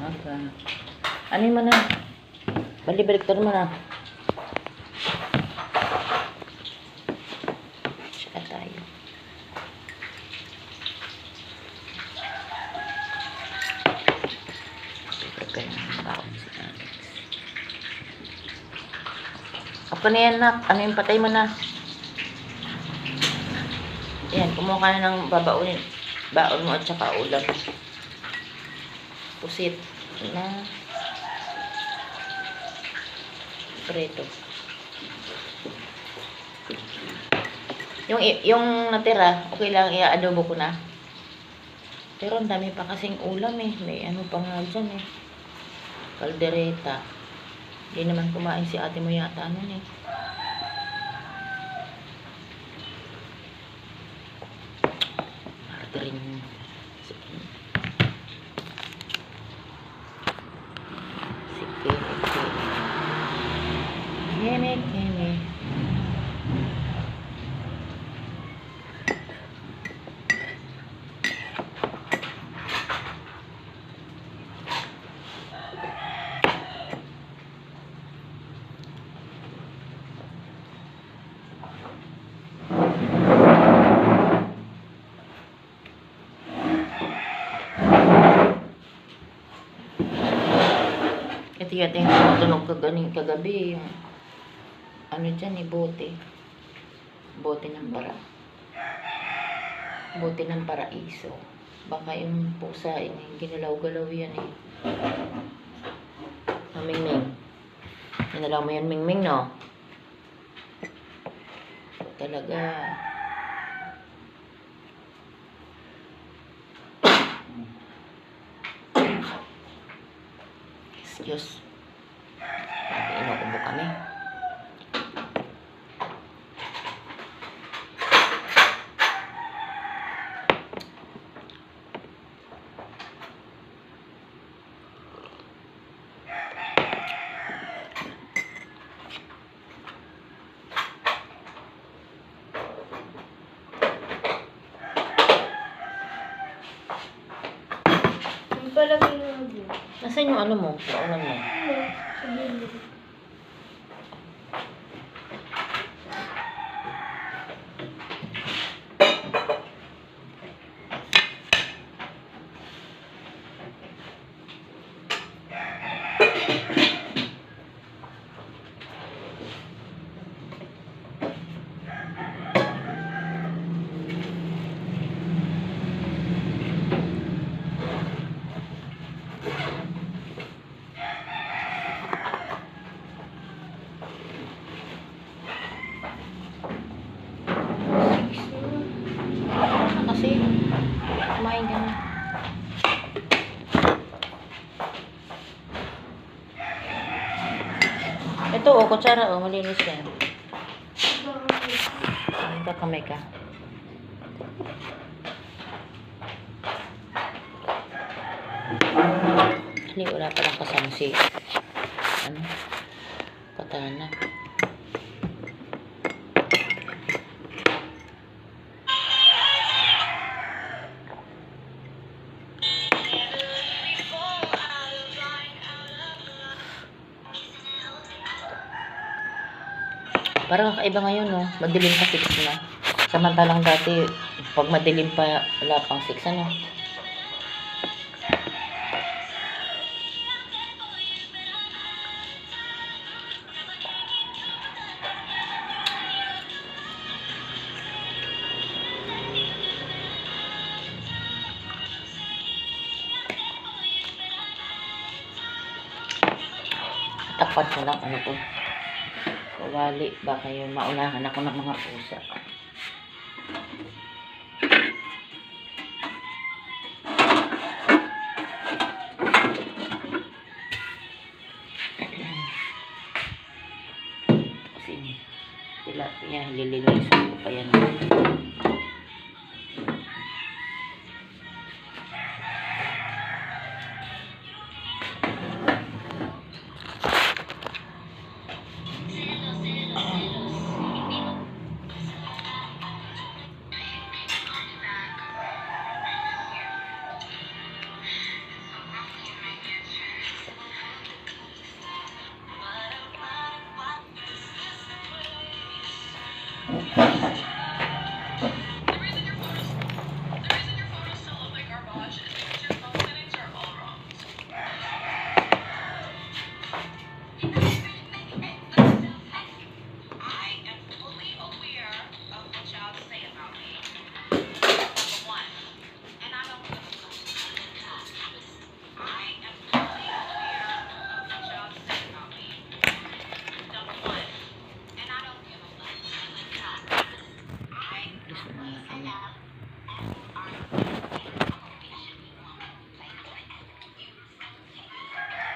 aga. Ano mo na? Balik-baliktad mo na. Tsaka tayo. Prepare na baon si Alex. Apa na yan, nak? Ano yung patay mo na? Yan, kumuha ka na ng babaon mo at saka ulam. Pusit na preto. Yung natira, okay lang, i-adobo ko na. Pero ang dami pa kasing ulam eh. May ano pa nga dyan eh. Kaldereta. Hindi naman kumain si ate mo yata ano eh. Rin si Kene. Ito yung tumutunog kagabi, yung ano dyan eh, bote ng paraiso. Baka yung pusa ini ginalaw-galaw yan eh. Mingming, ginalaw mo yan Mingming, no? Talaga Diyos. Inuubo kami. Nasaan yung ano mo? Paunan mo? Sa gilid. Kasi kumain ka na. Ito oh, kutsara oh, malinis yan. Kakamay ka. Hindi, wala palang kasama si ano, katana. Parang kakaiba ngayon, no? Madilim pa 6 na. Samantalang dati, pag madilim pa, wala pang 6, ano? Takpan ko lang, ano po. Kawali, baka yung maunahan ako ng mga pusa. Kasi tilapia, lilinisan ko pa yan.